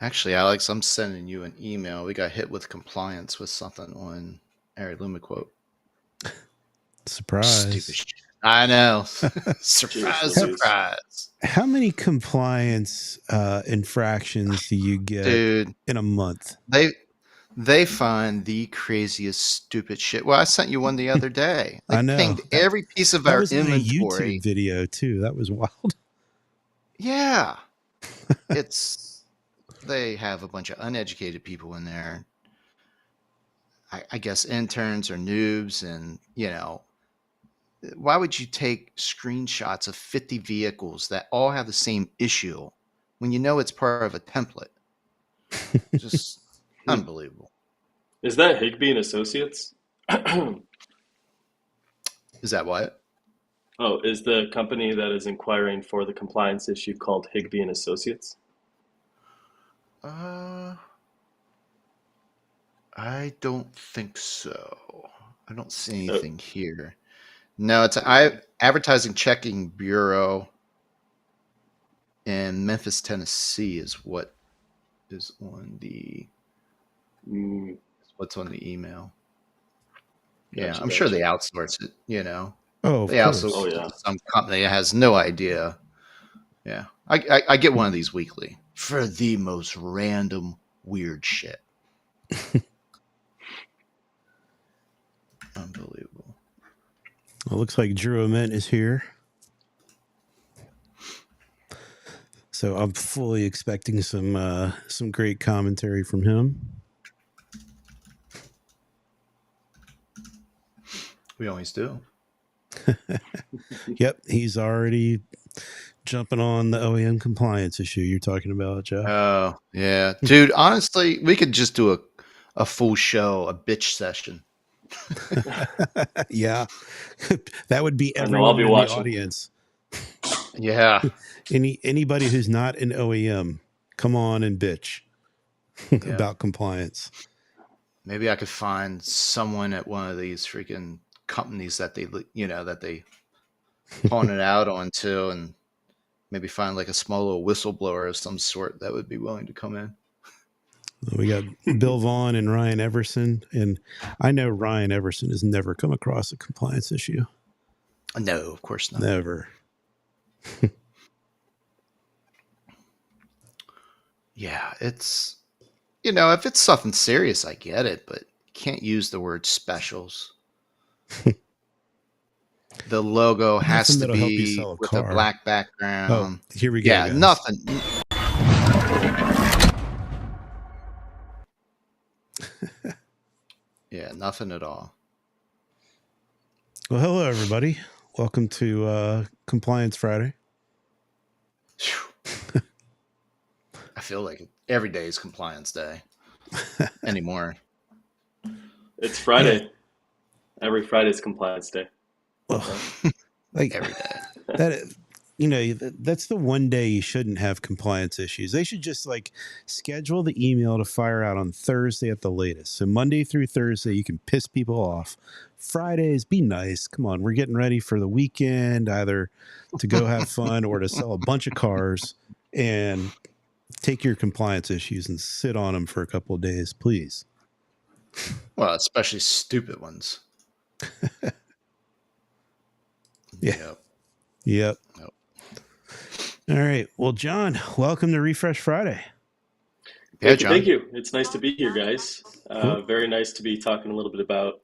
Actually, Alex, I'm sending you an email. We got hit with compliance with something on Ari Lumaquote. Stupid Surprise. shit. I know. Seriously, Surprise, dude. surprise. How many compliance infractions do you get Dude, in a month? they find the craziest stupid shit. Well, I sent you one the other day. They I know. pinged every piece of That our was in a YouTube inventory. video too. That was wild. Yeah. They have a bunch of uneducated people in there. I guess interns or noobs, and why would you take screenshots of 50 vehicles that all have the same issue when you know it's part of a template? Just unbelievable. Is that Higby and Associates? Is that what? Oh, is the company that is inquiring for the compliance issue called Higby and Associates? I don't think so. I don't see Oh, anything here. No, it's Advertising Checking Bureau in Memphis, Tennessee is what is on the mm, what's on the email. Yeah, gotcha, I'm sure they gotcha. outsource it. Oh, of They course. Oh outsource it yeah. to some company that has no idea. Yeah, I get one of these weekly for the most random weird shit. Unbelievable. Well, it looks like Drew Ament is here. So I'm fully expecting some great commentary from him. We always do. Yep, he's already jumping on the OEM compliance issue you're talking about, Jeff. Oh, yeah. Dude, honestly, we could just do a full show, a bitch session. Yeah, that would be I know, I'll everyone be in the watching. audience. Yeah. Anybody who's not in OEM, come on and bitch Yeah. about compliance. Maybe I could find someone at one of these freaking companies that they pawn it out onto, and maybe find like a small little whistleblower of some sort that would be willing to come in. We got Bill Vaughn and Ryan Everson, and I know Ryan Everson has never come across a compliance issue. No, of course not. Never. Yeah, it's if it's something serious, I get it, but you can't use the word specials. The logo has Nothing to that'll help you be sell a with a car. black Oh, background. here we go, Yeah, guys. nothing. Yeah, nothing at all. Well, hello, everybody. Welcome to Compliance Friday. I feel like every day is compliance day anymore. It's Friday. Every Friday's compliance day. Well, like Every day. that's the one day you shouldn't have compliance issues. They should just like schedule the email to fire out on Thursday at the latest. So Monday through Thursday, you can piss people off. Fridays, be nice. Come on, we're getting ready for the weekend, either to go have fun or to sell a bunch of cars, and take your compliance issues and sit on them for a couple of days, please. Well, especially stupid ones. Yeah. Yep. Nope. All right. Well, John, welcome to Refresh Friday. Yeah, John. Thank you. It's nice to be here, guys. Cool. Very nice to be talking a little bit about,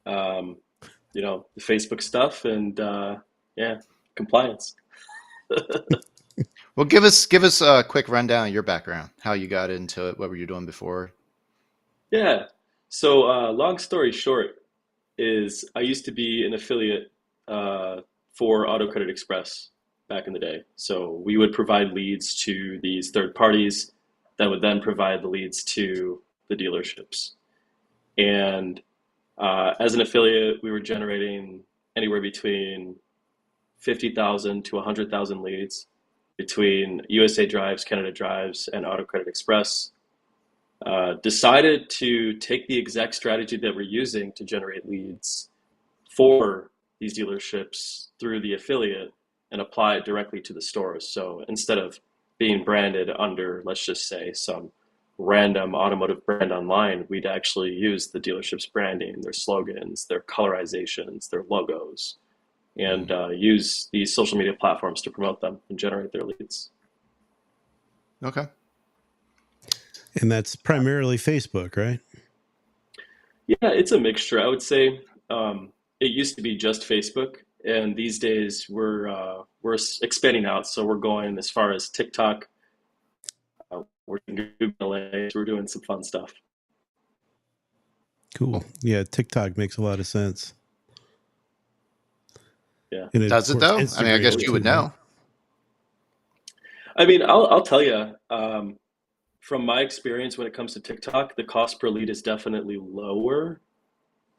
the Facebook stuff and compliance. Well, give us a quick rundown of your background, how you got into it, what were you doing before? Yeah. So, long story short, is I used to be an affiliate for Auto Credit Express back in the day. So we would provide leads to these third parties that would then provide the leads to the dealerships. And as an affiliate, we were generating anywhere between 50,000 to 100,000 leads between USA Drives, Canada Drives, and Auto Credit Express. Decided to take the exact strategy that we're using to generate leads for these dealerships through the affiliate and apply it directly to the stores. So instead of being branded under, let's just say, some random automotive brand online, we'd actually use the dealership's branding, their slogans, their colorizations, their logos, and use these social media platforms to promote them and generate their leads. Okay. And that's primarily Facebook, right? Yeah, it's a mixture. I would say it used to be just Facebook, and these days we're expanding out. So we're going as far as TikTok. We're doing Google Ads. We're doing some fun stuff. Cool. Yeah, TikTok makes a lot of sense. Yeah. And Does of it course, though? I mean, I guess Instagram you too, would right? know. I mean, I'll tell you, from my experience when it comes to TikTok, the cost per lead is definitely lower,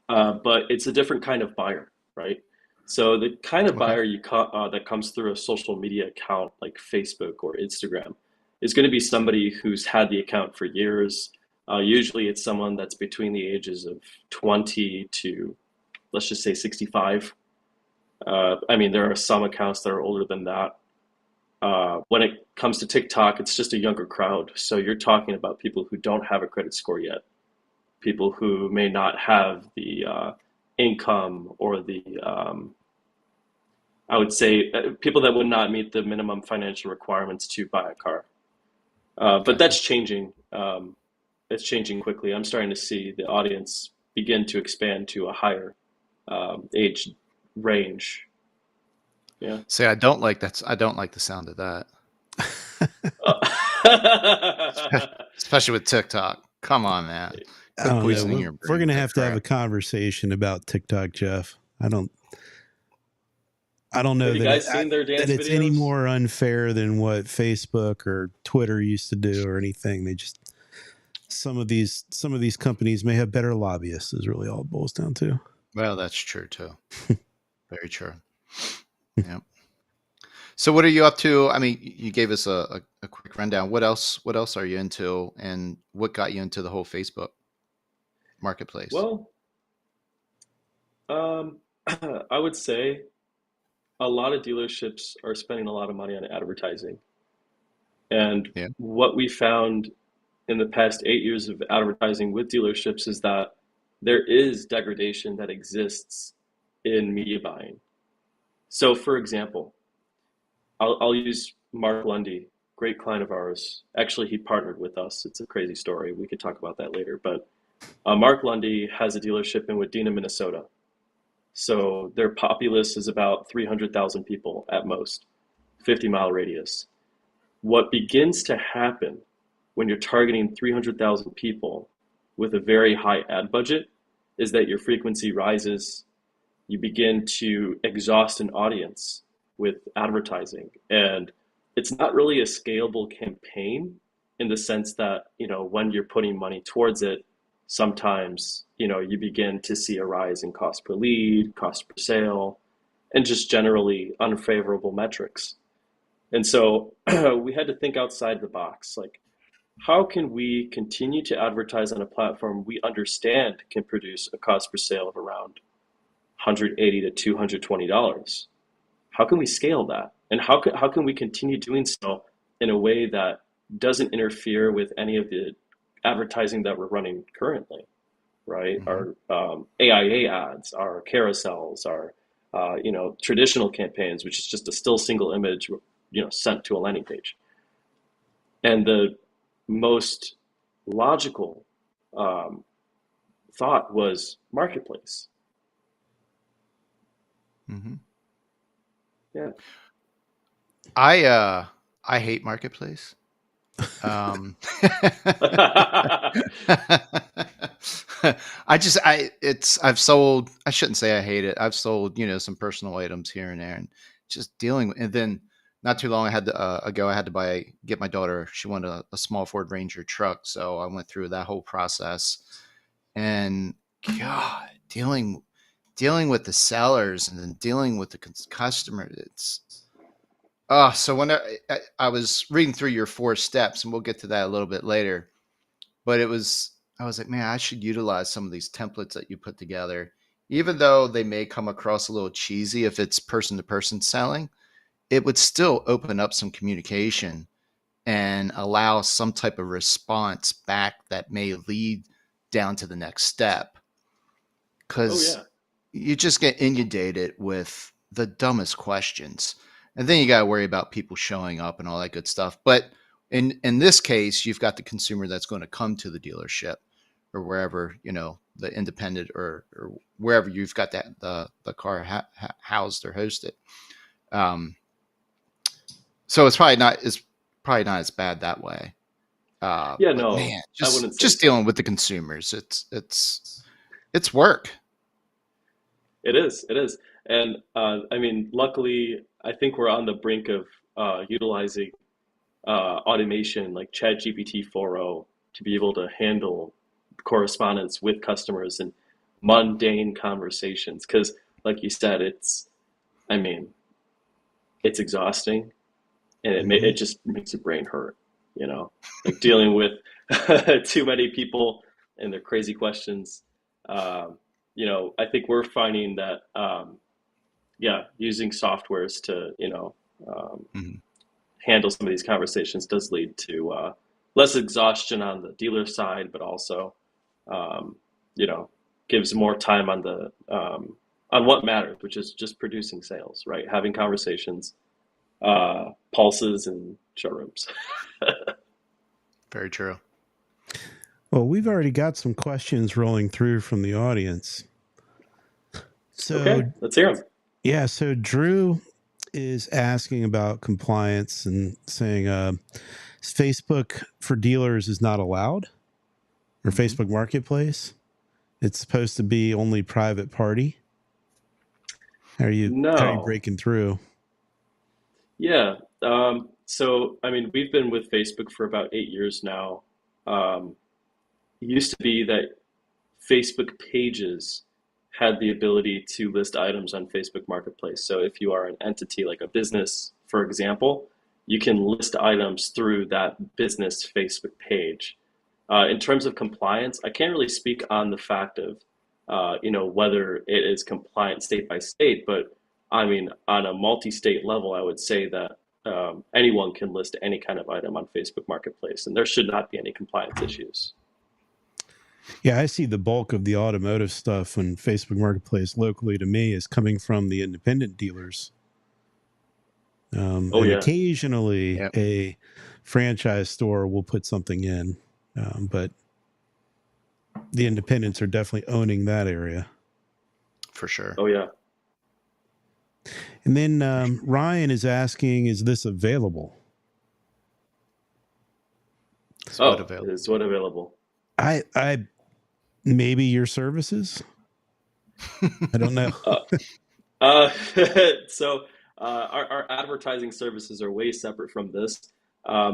but it's a different kind of buyer, right? So the kind of Okay. buyer that comes through a social media account like Facebook or Instagram is going to be somebody who's had the account for years. Usually, it's someone that's between the ages of 20 to, let's just say, 65. I mean, there are some accounts that are older than that. When it comes to TikTok, it's just a younger crowd. So you're talking about people who don't have a credit score yet, people who may not have the income or the, I would say, people that would not meet the minimum financial requirements to buy a car. But Gotcha. that's changing. It's changing quickly. I'm starting to see the audience begin to expand to a higher age range. Yeah. See, I don't like that. I don't like the sound of that, especially with TikTok. Come on, man. I Quit don't know. poisoning We're, your we're brain going with to that have to have a crap. conversation about TikTok, Jeff. I don't know Have you that guys seen their that dance it's any videos? more unfair than what Facebook or Twitter used to do or anything. They just some of these companies may have better lobbyists is really all it boils down to. Well, that's true too. Very true. Yeah. So, what are you up to? I mean, you gave us a quick rundown. What else? What else are you into, and what got you into the whole Facebook marketplace? Well, I would say a lot of dealerships are spending a lot of money on advertising. And Yeah. what we found in the past 8 years of advertising with dealerships is that there is degradation that exists in media buying. So, for example, I'll use Mark Lundy, great client of ours. Actually, he partnered with us. It's a crazy story. We could talk about that later. But Mark Lundy has a dealership in Wadena, Minnesota. So their populace is about 300,000 people at most, 50-mile radius. What begins to happen when you're targeting 300,000 people with a very high ad budget is that your frequency rises. You begin to exhaust an audience with advertising. And it's not really a scalable campaign in the sense that, when you're putting money towards it, sometimes, you begin to see a rise in cost per lead, cost per sale, and just generally unfavorable metrics. And so we had to think outside the box. Like, how can we continue to advertise on a platform we understand can produce a cost per sale of around $180 to $220? How can we scale that? And how can we continue doing so in a way that doesn't interfere with any of the advertising that we're running currently, right? Hmm. Our AIA ads, our carousels, our traditional campaigns, which is just a still single image, sent to a landing page. And the most logical um, thought was marketplace. Hmm. Yeah. I hate marketplace. Um, I've sold, I shouldn't say I hate it. I've sold, some personal items here and there, and just dealing with, and then not too long ago, I had to get my daughter, she wanted a small Ford Ranger truck. So I went through that whole process, and God, dealing with the sellers and then dealing with the customer. So when I was reading through your 4 steps, and we'll get to that a little bit later, but I was like, man, I should utilize some of these templates that you put together, even though they may come across a little cheesy if it's person to person selling. It would still open up some communication and allow some type of response back that may lead down to the next step. Oh Because yeah. you just get inundated with the dumbest questions. And then you got to worry about people showing up and all that good stuff. But in this case, you've got the consumer that's going to come to the dealership or wherever, the independent or wherever you've got the car housed or hosted. Um, so it's probably not as bad that way. Yeah, But no, man, I just wouldn't say just so. dealing with the consumers, it's work. It is. It is. And I mean, luckily, I think we're on the brink of utilizing automation like ChatGPT 4.0 to be able to handle correspondence with customers and mundane conversations. Because, like you said, I mean, it's exhausting, and Hmm. it just makes your brain hurt, like dealing with too many people and their crazy questions. Um, I think we're finding that, yeah, using softwares to, um, Mhm. handle some of these conversations does lead to less exhaustion on the dealer side, but also, um, you know, gives more time on what matters, which is just producing sales, right? Having conversations, pulses, and showrooms. Very true. Well, we've already got some questions rolling through from the audience. So, Okay, let's hear them. yeah, so Drew is asking about compliance and saying Facebook for dealers is not allowed, or Mhm. Facebook Marketplace. It's supposed to be only private party. How are you No, breaking through? yeah. So, I mean, we've been with Facebook for about 8 years now. Um, it used to be that Facebook pages had the ability to list items on Facebook Marketplace. So if you are an entity like a business, for example, you can list items through that business Facebook page. In terms of compliance, I can't really speak on the fact of, whether it is compliant state by state, but I mean, on a multi-state level, I would say that anyone can list any kind of item on Facebook Marketplace, and there should not be any compliance issues. Yeah, I see the bulk of the automotive stuff on Facebook Marketplace locally to me is coming from the independent dealers. Oh And yeah. occasionally Yep, a franchise store will put something in, but the independents are definitely owning that area. for sure. Oh yeah. And then Ryan is asking, is this available? It's what Oh, available. is what available? I maybe your services. I don't know. Uh, uh, so our advertising services are way separate from this.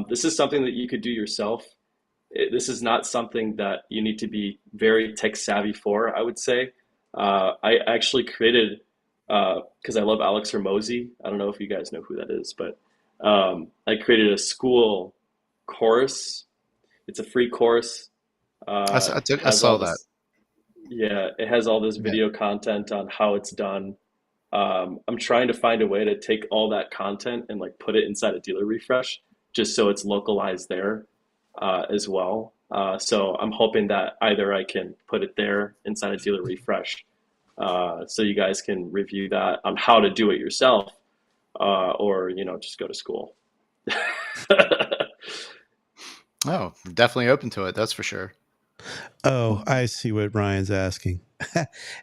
This is something that you could do yourself. This is not something that you need to be very tech savvy for, I would say. I actually created, because I love Alex Hermosi. I don't know if you guys know who that is, but I created a school course. It's a free course. I Has all saw that. this, yeah, it has all this Yeah. video content on how it's done. I'm trying to find a way to take all that content and like put it inside a dealer refresh, just so it's localized there as well. So I'm hoping that either I can put it there inside a dealer refresh, so you guys can review that on how to do it yourself, or just go to school. Oh, definitely open to it. That's for sure. Oh, I see what Ryan's asking.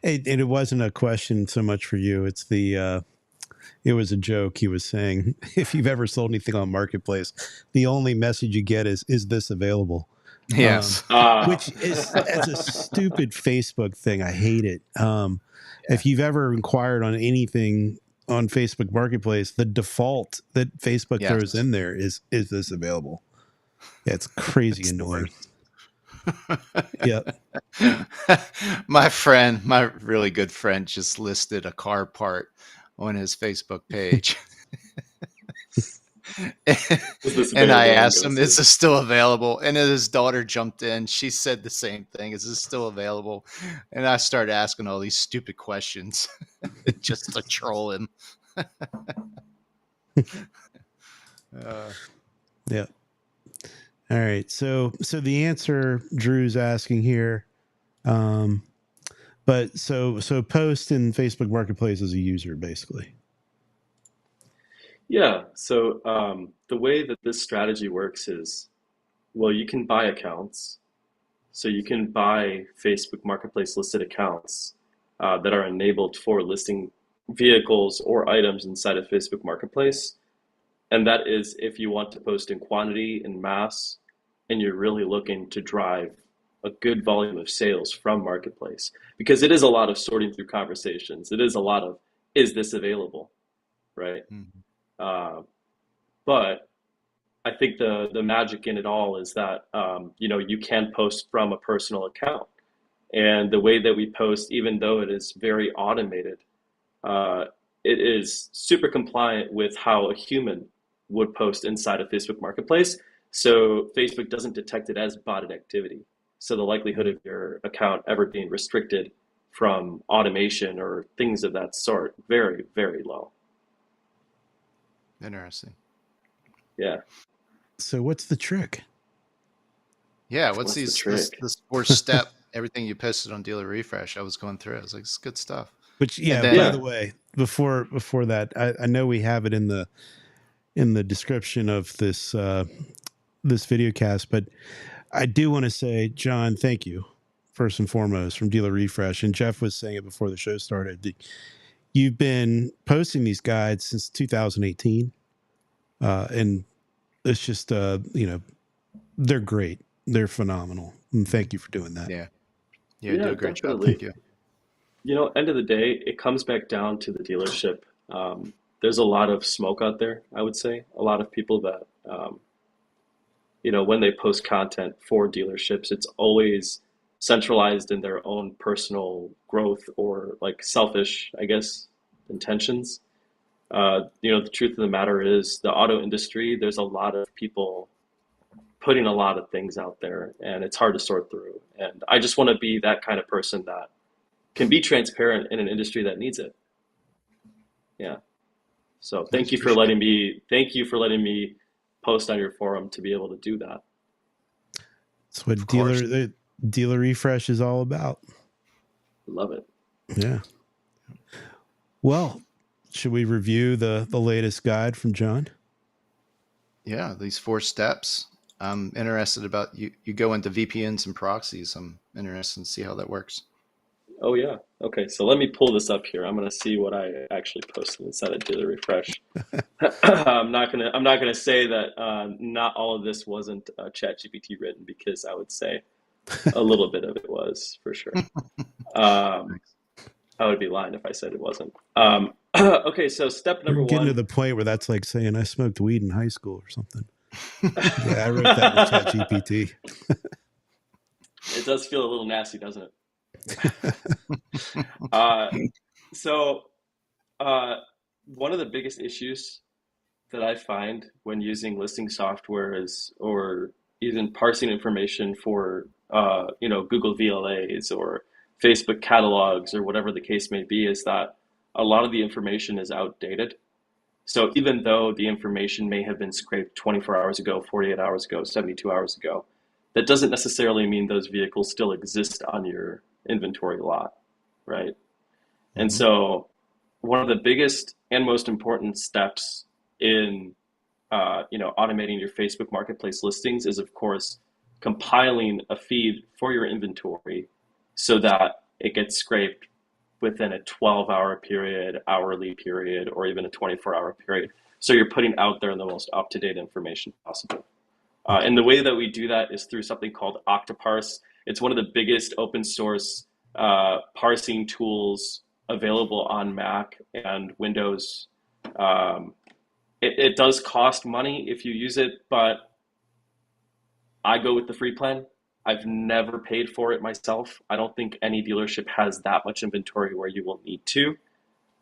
And it wasn't a question so much for you. It was a joke. He was saying, if you've ever sold anything on Marketplace, the only message you get is this available? Um, Yes. Ah, which is That's a stupid Facebook thing. I hate it. Yeah. If you've ever inquired on anything on Facebook Marketplace, the default that Facebook throws Yes. in there is this available? Yeah, it's crazy It's the annoying. worst. Yep. My really good friend, just listed a car part on his Facebook page. is this And I available? I'm asked gonna him, "Is see. this still available?" And then his daughter jumped in. She said the same thing. "Is this still available?" And I started asking all these stupid questions just to troll him. Uh, Yeah. All right. So the answer Drew's asking here, but so post in Facebook Marketplace as a user, basically. Yeah. So the way that this strategy works is, well, you can buy accounts. So you can buy Facebook Marketplace listed accounts that are enabled for listing vehicles or items inside of Facebook Marketplace. And that is if you want to post in quantity and mass, and you're really looking to drive a good volume of sales from Marketplace. Because it is a lot of sorting through conversations. It is a lot of, is this available, right? Mhm. Uh, but I think the magic in it all is that you can post from a personal account, and the way that we post, even though it is very automated, uh, it is super compliant with how a human would post inside of Facebook Marketplace. So Facebook doesn't detect it as botted activity. So the likelihood of your account ever being restricted from automation or things of that sort, very, very low. Interesting. Yeah. So what's the trick? Yeah, what's What's the this trick? four step everything you posted on Dealer Refresh? I was going through it. I was like, it's good stuff. Which, And yeah, by then the Yeah. way, before that, I know we have it in the description of this video cast, but I do want to say, John, thank you first and foremost from Dealer Refresh. And Jeff was saying it before the show started. You've been posting these guides since 2018, and it's just they're great, they're phenomenal, and thank you for doing that. yeah, yeah, do Yeah, a great job. definitely. Thank you. End of the day, it comes back down to the dealership. There's a lot of smoke out there, I would say. A lot of people that, when they post content for dealerships, it's always centralized in their own personal growth or like selfish, I guess, intentions. The truth of the matter is the auto industry, there's a lot of people putting a lot of things out there and it's hard to sort through. And I just want to be that kind of person that can be transparent in an industry that needs it. Yeah. So Nice, appreciate it. thank you for letting me post on your forum to be able to do that. That's what Of course. Dealer Refresh is all about. Love it. Yeah. Well, should we review the latest guide from John? Yeah, these four steps. I'm interested about you. You go into VPNs and proxies. I'm interested to see how that works. Oh yeah. Okay. So let me pull this up here. I'm gonna see what I actually posted inside of Daily Refresh. I'm not gonna say that not all of this wasn't ChatGPT written because I would say a little bit of it was for sure. Um, Thanks. I would be lying if I said it wasn't. Okay, so step We're number getting to one. the point where that's like saying I smoked weed in high school or something. Yeah, I wrote that with ChatGPT. It does feel a little nasty, doesn't it? Uh, so, uh, one of the biggest issues that I find when using listing software is, or even parsing information for, Google VLAs or Facebook catalogs or whatever the case may be, is that a lot of the information is outdated. So even though the information may have been scraped 24 hours ago, 48 hours ago, 72 hours ago, that doesn't necessarily mean those vehicles still exist on your inventory lot, right? And Mm-hmm. so one of the biggest and most important steps in automating your Facebook Marketplace listings is, of course, compiling a feed for your inventory so that it gets scraped within a 12-hour period, hourly period, or even a 24-hour period. So you're putting out there the most up-to-date information possible. Okay. And the way that we do that is through something called Octoparse. It's one of the biggest open source parsing tools available on Mac and Windows. Um, it does cost money if you use it, but I go with the free plan. I've never paid for it myself. I don't think any dealership has that much inventory where you will need to,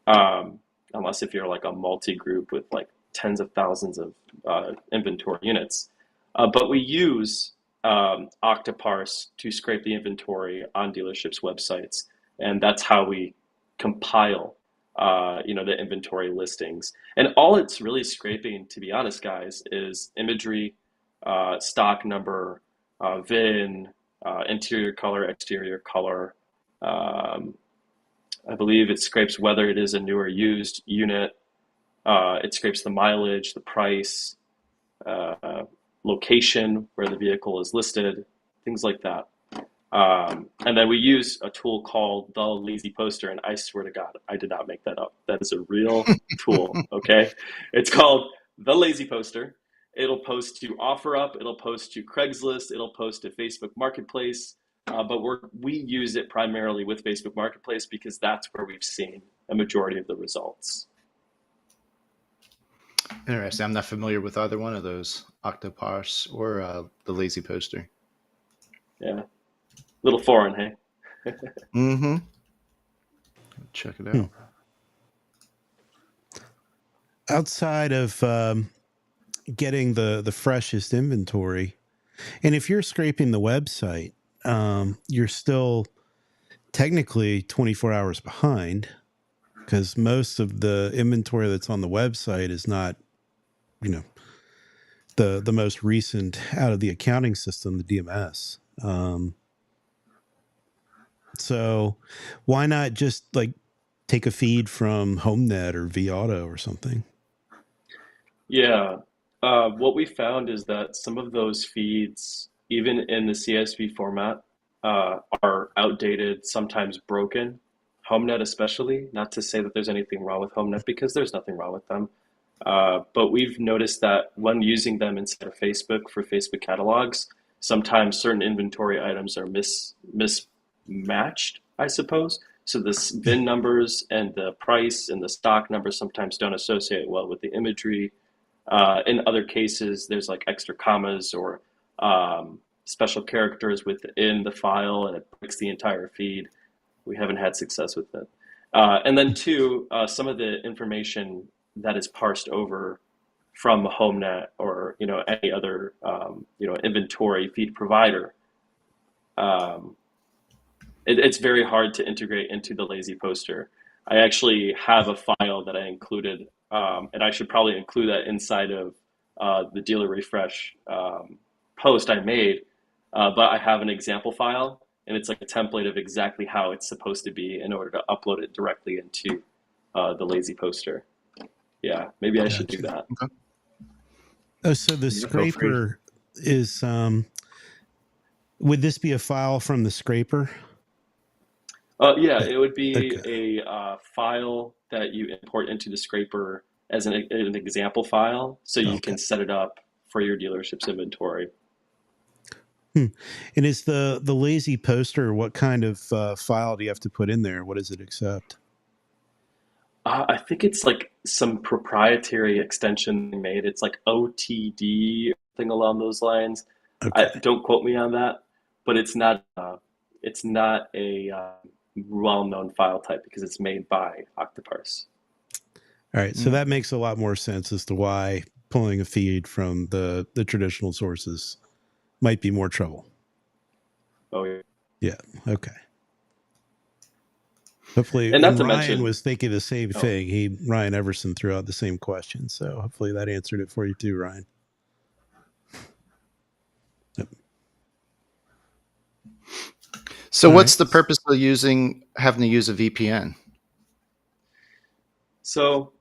um, unless if you're like a multi-group with like tens of thousands of inventory units. But we use Octoparse to scrape the inventory on dealerships' websites, and that's how we compile, the inventory listings. And all it's really scraping, to be honest, guys, is imagery, stock number, VIN, interior color, exterior color. Um, I believe it scrapes whether it is a new or used unit. It scrapes the mileage, the price, uh, location where the vehicle is listed, things like that. And then we use a tool called the Lazy Poster, and I swear to God, I did not make that up. That is a real tool, okay? It's called the Lazy Poster. It'll post to OfferUp, it'll post to Craigslist, it'll post to Facebook Marketplace, but we use it primarily with Facebook Marketplace because that's where we've seen a majority of the results. Interesting. I'm not familiar with either one of those, Octoparse or the Lazy Poster. Yeah, little foreign, hey? Mm-hmm. Check it out. Outside of getting the freshest inventory, and if you're scraping the website, you're still technically 24 hours behind because most of the inventory that's on the website is not, you know, the most recent out of the accounting system, the DMS. So why not just like take a feed from HomeNet or vAuto or something? Yeah. What we found is that some of those feeds, even in the CSV format, are outdated, sometimes broken. HomeNet especially, not to say that there's anything wrong with HomeNet because there's nothing wrong with them. But we've noticed that when using them inside of Facebook for Facebook catalogs, sometimes certain inventory items are mismatched, I suppose. So the VIN numbers and the price and the stock numbers sometimes don't associate well with the imagery. In other cases, there's like extra commas or special characters within the file, and it breaks the entire feed. We haven't had success with it. And then two, some of the information that is parsed over from HomeNet or any other inventory feed provider, um, it's very hard to integrate into the Lazy Poster. I actually have a file that I included, and I should probably include that inside of the dealer refresh post I made. But I have an example file, and it's like a template of exactly how it's supposed to be in order to upload it directly into the Lazy Poster. Yeah, maybe I should do Gotcha. that. Okay. Oh, so the Yeah, feel free. scraper is, would this be a file from the scraper? Yeah, it would be Okay. a file that you import into the scraper as an example file, so you Okay. can set it up for your dealership's inventory. And is the lazy poster, what kind of file do you have to put in there? What does it accept? I think it's like some proprietary extension they made. It's like OTD, thing along those lines. Okay. Don't quote me on that, but it's not a well-known file type because it's made by Octoparse. All right. So Mm. that makes a lot more sense as to why pulling a feed from the traditional sources might be more trouble. Oh yeah, Yeah. Okay. Hopefully, and not and to Ryan mention, was thinking the same oh, thing. Ryan Everson threw out the same question. So hopefully that answered it for you too, Ryan. Yep. So, All right. what's the purpose of having to use a VPN? so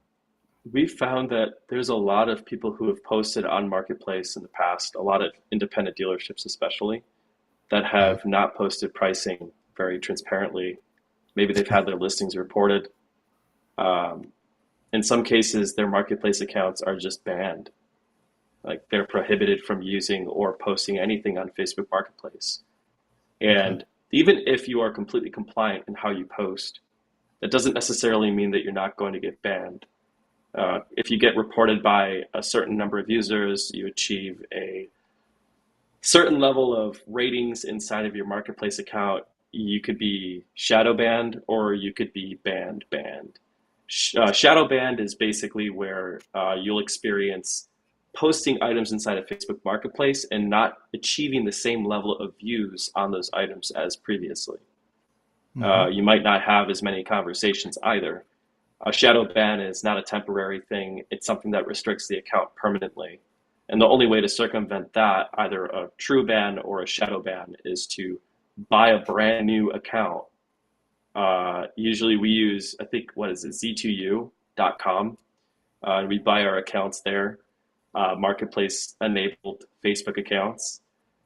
we found that there's a lot of people who have posted on Marketplace in the past, a lot of independent dealerships especially, that Mhm. have not posted pricing very transparently. Maybe they've had their listings reported. Um, in some cases, their Marketplace accounts are just banned. Like they're prohibited from using or posting anything on Facebook Marketplace. Okay. And even if you are completely compliant in how you post, that doesn't necessarily mean that you're not going to get banned. If you get reported by a certain number of users, you achieve a certain level of ratings inside of your marketplace account, you could be shadow banned or you could be banned. Shadow banned is basically where you'll experience posting items inside of Facebook Marketplace and not achieving the same level of views on those items as previously. Hmm. You might not have as many conversations either. A shadow ban is not a temporary thing, it's something that restricts the account permanently. And the only way to circumvent that, either a true ban or a shadow ban, is to buy a brand new account. Usually we use, I think, what is it, z2u.com. We buy our accounts there, marketplace enabled Facebook accounts.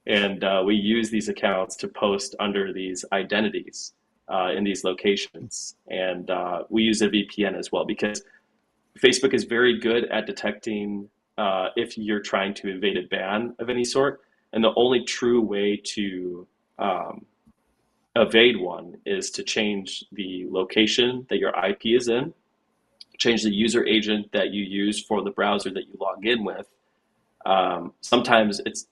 And we use these accounts to post under these identities in these locations. And we use a VPN as well because Facebook is very good at detecting if you're trying to evade a ban of any sort. And the only true way to evade one is to change the location that your IP is in, change the user agent that you use for the browser that you log in with. Sometimes it's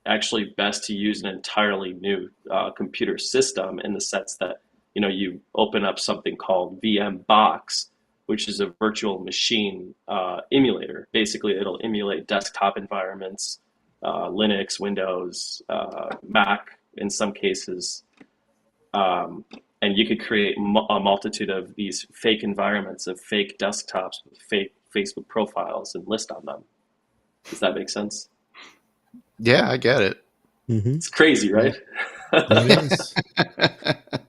actually best to use an entirely new computer system in the sense that you open up something called VMBox, which is a virtual machine emulator. Basically, it'll emulate desktop environments, Linux, Windows, Mac in some cases. And you could create a multitude of these fake environments of fake desktops with fake Facebook profiles and list on them. Does that make sense? Yeah, I get it. Mm-hmm. It's crazy, right? It is.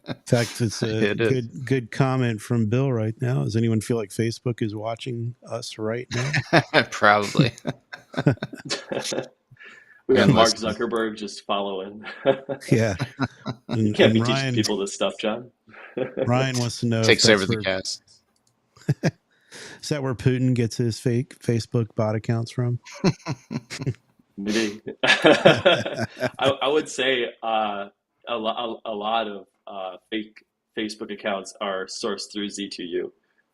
In fact, it's a It is. good comment from Bill right now. Does anyone feel like Facebook is watching us right now? Probably. We got And Mark listen. Zuckerberg just following. Yeah. You can't be teaching Ryan, people this stuff, John. Ryan wants to know if Takes that's over the where, cast. is that where Putin gets his fake Facebook bot accounts from? Maybe. I would say a lot of fake Facebook accounts are sourced through Z2U.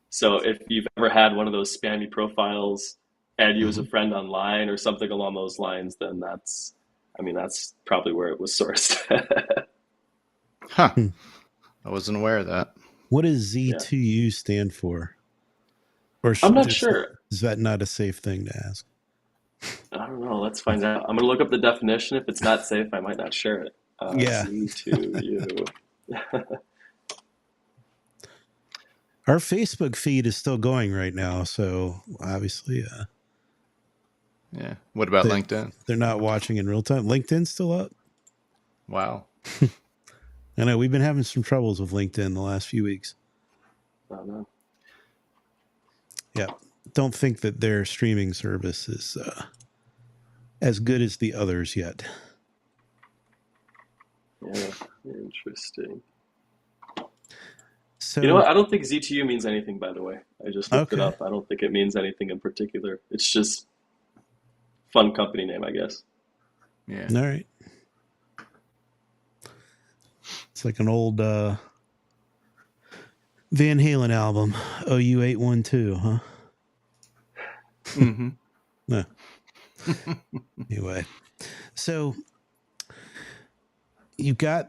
So if you've ever had one of those spammy profiles, add you as a friend online or something along those lines, then that's probably where it was sourced. Huh. I wasn't aware of that. What does Z2U stand for? Or I'm not sure. Is that not a safe thing to ask? I don't know. Let's find out. I'm going to look up the definition. If it's not safe, I might not share it. Yeah. Z2U. Our Facebook feed is still going right now, so obviously Yeah. What about LinkedIn? they're not watching in real time. LinkedIn's still up. Wow. I know we've been having some troubles with LinkedIn the last few weeks. I don't know. Yeah. Don't think that their streaming service is as good as the others yet. Yeah, interesting. So, You know what? I don't think Z2U means anything, by the way. I just looked it Okay. up. I don't think it means anything in particular. It's just fun company name, I guess. Yeah. All right. It's like an old Van Halen album, OU812, huh? Mm-hmm. No. Anyway, so you've got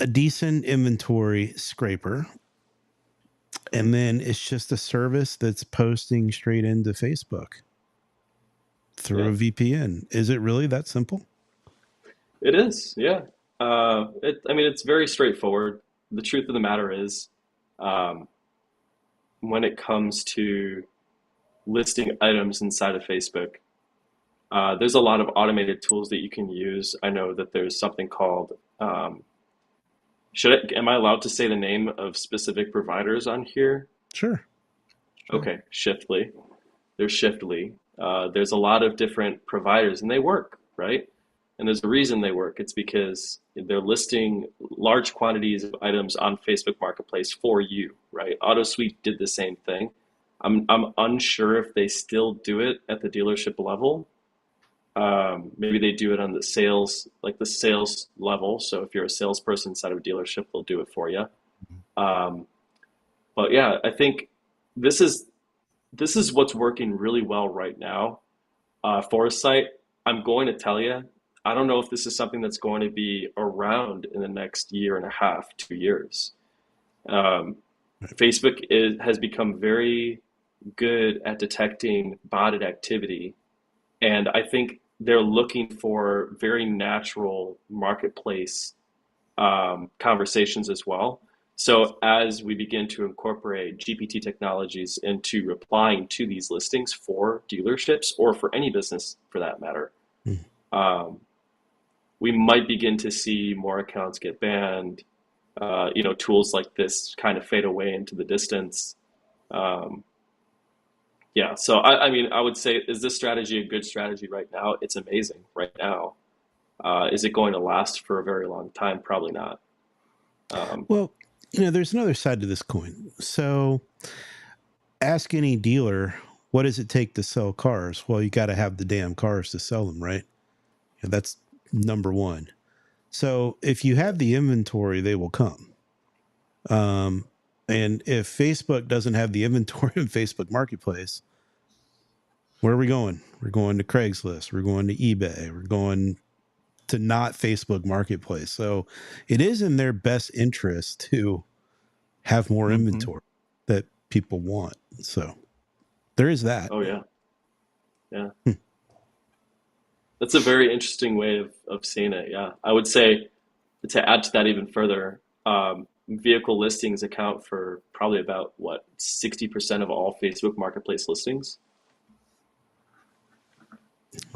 a decent inventory scraper, and then it's just a service that's posting straight into Facebook through Yeah. a VPN. Is it really that simple? It is, yeah. It's very straightforward. The truth of the matter is, um, when it comes to listing items inside of Facebook, there's a lot of automated tools that you can use. I know that there's something called, am I allowed to say the name of specific providers on here? Sure. Okay, Shiftly. There's Shiftly. There's a lot of different providers, and they work, right? And there's a reason they work. It's because they're listing large quantities of items on Facebook Marketplace for you, right? AutoSuite did the same thing. I'm unsure if they still do it at the dealership level. Maybe they do it on the sales level. So if you're a salesperson inside of a dealership, they'll do it for you. Um, but yeah, I think this is what's working really well right now for a site. I'm going to tell you, I don't know if this is something that's going to be around in the next year and a half, 2 years. Facebook has become very good at detecting botted activity, and I think they're looking for very natural marketplace conversations as well. So as we begin to incorporate GPT technologies into replying to these listings for dealerships or for any business for that matter, Mm. um, we might begin to see more accounts get banned. Tools like this kind of fade away into the distance. Um, yeah, so I mean, I would say, is this strategy a good strategy right now? It's amazing right now. Is it going to last for a very long time? Probably not. Um, Well, there's another side to this coin. So ask any dealer, what does it take to sell cars? Well, you got to have the damn cars to sell them, right? And that's number one. So if you have the inventory, they will come. And if Facebook doesn't have the inventory in Facebook Marketplace, where are we going? We're going to Craigslist. We're going to eBay. We're going to not Facebook Marketplace. So it is in their best interest to have more Mm-hmm. inventory that people want. So there is that. oh yeah, yeah. That's a very interesting way of seeing it. Yeah, I would say to add to that even further, vehicle listings account for probably about what 60% of all Facebook Marketplace listings,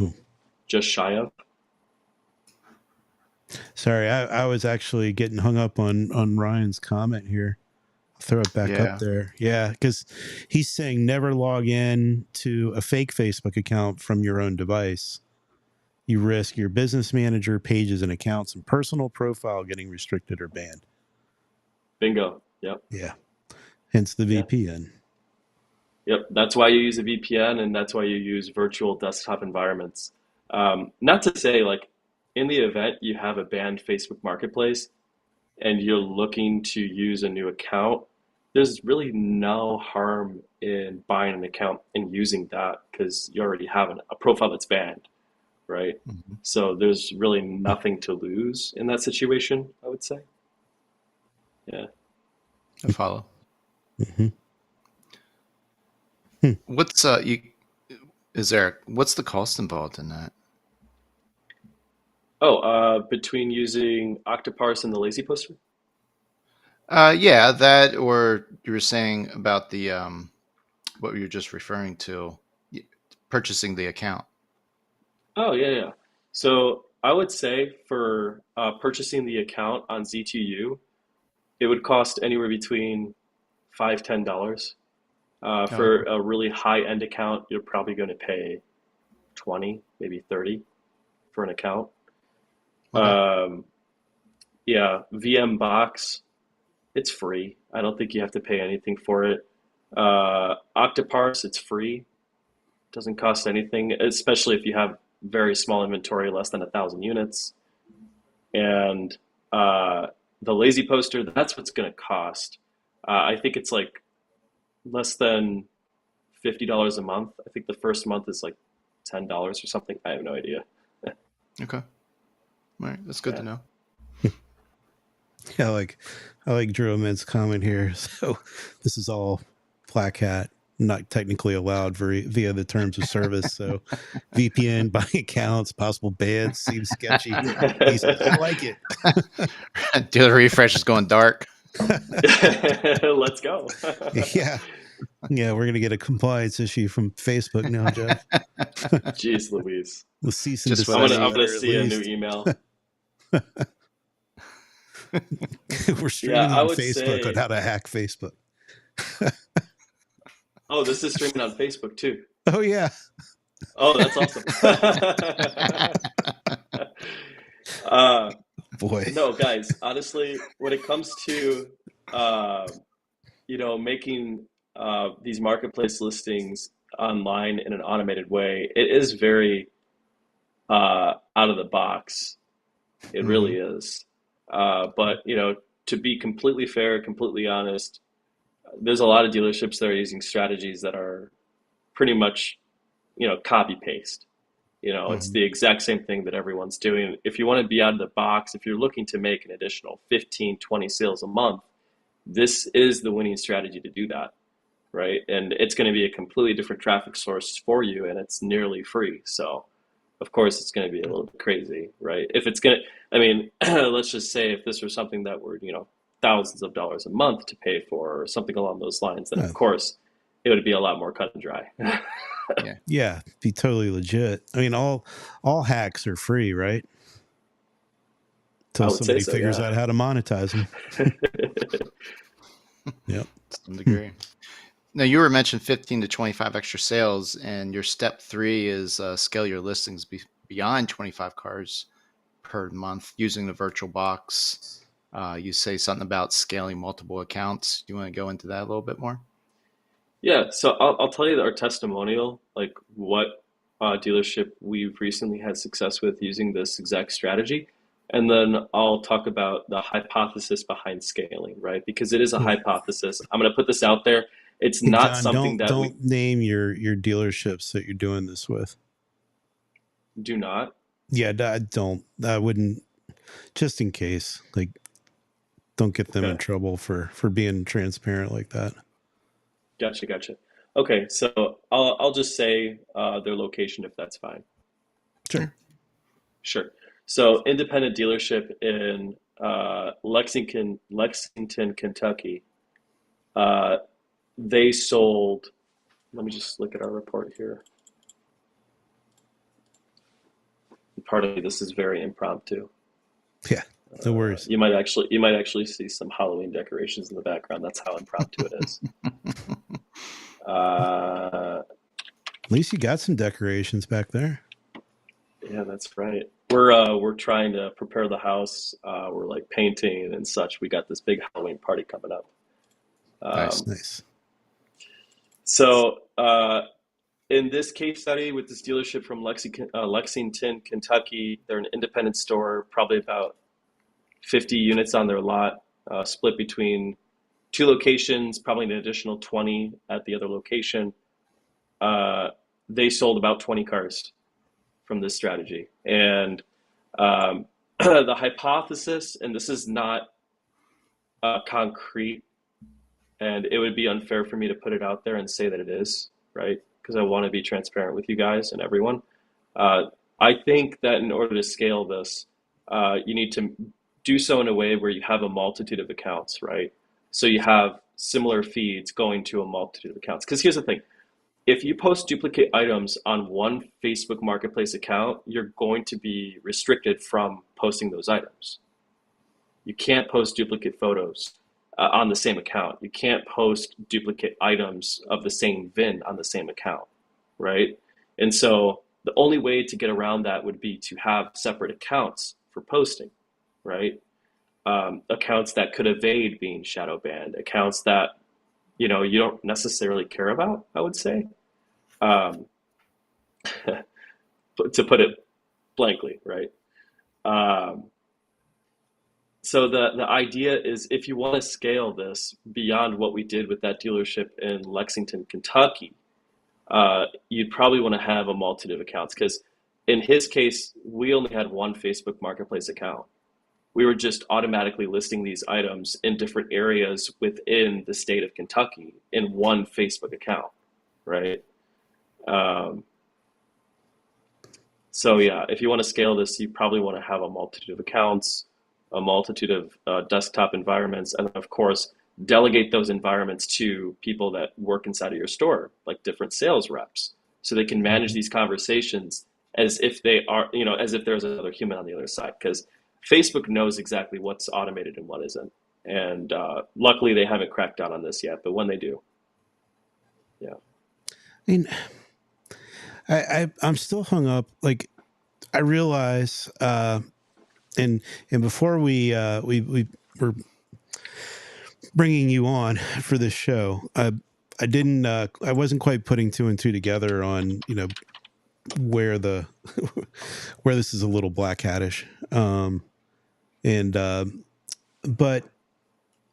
Ooh. just shy of. Sorry, I was actually getting hung up on Ryan's comment here. I'll throw it back up Yeah. there. Yeah, because he's saying never log in to a fake Facebook account from your own device. You risk your business manager, pages, and accounts and personal profile getting restricted or banned. Bingo. Yep. Yeah. Hence the Yeah. VPN. Yep. That's why you use a VPN and that's why you use virtual desktop environments. Not to say like in the event you have a banned Facebook Marketplace and you're looking to use a new account, there's really no harm in buying an account and using that because you already have a profile that's banned, right? Mm-hmm. So there's really nothing to lose in that situation, I would say. Yeah. I follow. Mm-hmm. What's what's the cost involved in that? Oh, between using Octoparse and the Lazy Poster? Yeah, that or you were saying about the what you were just referring to, y- purchasing the account. Oh, yeah, yeah. So I would say for purchasing the account on Z2U, it would cost anywhere between $5, $10. Oh, For a really high-end account, you're probably going to pay 20, maybe 30 for an account. okay. Um, yeah, VM Box, it's free. I don't think you have to pay anything for it. Octoparse, it's free. Doesn't cost anything, especially if you have very small inventory, less than 1,000 units. And uh, the lazy poster, that's what's going to cost. I think it's like less than $50 a month. I think the first month is like $10 or something. I have no idea. Okay. All right. That's good to Yeah. know. Yeah, I like Drew Ament's comment here. So this is all Black Hat, not technically allowed via the terms of service. So VPN, buying accounts, possible bans seems sketchy. I like it. Dealer refresh is going dark. Let's go. Yeah. Yeah, we're gonna get a compliance issue from Facebook now, Jeff. Jeez Louise. With cease and Just what I'm I gonna desist I'm need. gonna letter at see a new least. email. We're Yeah, streaming I on would Facebook on say. how to hack Facebook. Oh, this is streaming on Facebook too. Oh yeah. Oh, that's awesome. uh, Boy. no, guys, honestly, when it comes to uh, making these marketplace listings online in an automated way, it is very out of the box. It Hmm. really is. But to be completely fair, completely honest, there's a lot of dealerships that are using strategies that are pretty much, copy paste. It's Hmm. the exact same thing that everyone's doing. If you want to be out of the box, if you're looking to make an additional 15, 20 sales a month, this is the winning strategy to do that, right? And it's going to be a completely different traffic source for you, and it's nearly free. So, of course, it's going to be a little bit crazy, right? If it's going to, I mean, let's just say if this was something that were, thousands of dollars a month to pay for, or something along those lines, then Uh, of course it would be a lot more cut and dry. Yeah. yeah, be totally legit. I mean, all hacks are free, right? I Till would say somebody so, figures yeah. out how to monetize them. Yep. To some degree. Now, you were mentioned 15 to 25 extra sales, and your step 3 is scale your listings beyond 25 cars per month using the virtual box. You say something about scaling multiple accounts. Do you want to go into that a little bit more? Yeah, so I'll tell you our testimonial, like what dealership we've recently had success with using this exact strategy. And then I'll talk about the hypothesis behind scaling, right? Because it is a hypothesis. I'm going to put this out there. It's Hey, not John, something that we don't name your dealerships that you're doing this with. do not. Yeah, don't. I wouldn't. Just in case, like, don't get them in Okay, trouble for being transparent like that. gotcha. Okay, so I'll just say their location if that's fine. Sure. Sure. So independent dealership in Lexington, Kentucky. Uh, they sold. Let me just look at our report here. Pardon me, this is very impromptu. Yeah. No worries. You might actually see some Halloween decorations in the background. That's how impromptu it is. Uh, At least you got some decorations back there. yeah, that's right. We're trying to prepare the house. We're like painting and such. We got this big Halloween party coming up. Nice. Nice. So in this case study with this dealership from Lexington, Kentucky, they're an independent store, probably about 50 units on their lot, split between two locations, probably an additional 20 at the other location. They sold about 20 cars from this strategy. And the hypothesis, and this is not concrete, and it would be unfair for me to put it out there and say that it is, right? Because I want to be transparent with you guys and everyone. Uh, I think that in order to scale this, you need to do so in a way where you have a multitude of accounts, right? So you have similar feeds going to a multitude of accounts. Because here's the thing, if you post duplicate items on one Facebook Marketplace account, you're going to be restricted from posting those items. You can't post duplicate photos on the same account. You can't post duplicate items of the same VIN on the same account, right? And so the only way to get around that would be to have separate accounts for posting, right? Accounts that could evade being shadow banned, accounts that you don't necessarily care about, I would say, um, to put it blankly, right? Um, so the idea is if you want to scale this beyond what we did with that dealership in Lexington, Kentucky, you'd probably want to have a multitude of accounts because in his case, we only had one Facebook Marketplace account. We were just automatically listing these items in different areas within the state of Kentucky in one Facebook account, right? Um, so yeah, if you want to scale this, you probably want to have a multitude of accounts, a multitude of desktop environments, and of course, delegate those environments to people that work inside of your store, like different sales reps, so they can manage these conversations as if they are, as if there's another human on the other side. Because Facebook knows exactly what's automated and what isn't. And luckily, they haven't cracked down on this yet, but when they do, yeah. I mean, I'm still hung up. Like, I realize, and before we were bringing you on for this show, I didn't, I wasn't quite putting two and two together on, where where this is a little black hattish. And, but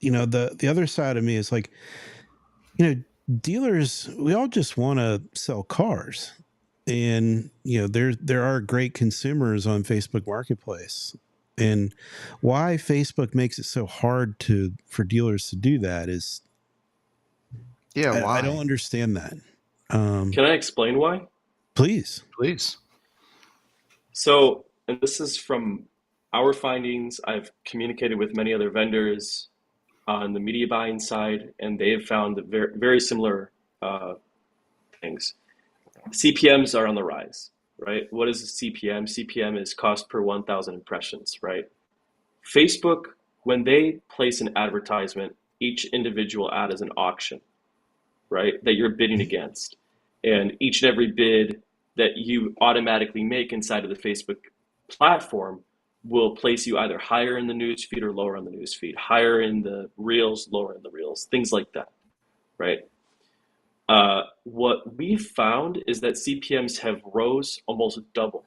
the other side of me is like, dealers, we all just want to sell cars. And, there are great consumers on Facebook Marketplace. And why Facebook makes it so hard for dealers to do that is, Yeah, I don't why? understand that. Can I explain why? Please. Please. So, and this is from our findings. I've communicated with many other vendors. on the media buying side, and they have found very, very similar things. CPMs are on the rise, right? What is a CPM? CPM is cost per 1,000 impressions, right? Facebook, when they place an advertisement, each individual ad is an auction, right? That you're bidding against. And each and every bid that you automatically make inside of the Facebook platform will place you either higher in the news feed or lower on the news feed, higher in the reels, lower in the reels, things like that, right? What we found is that CPMs have rose almost double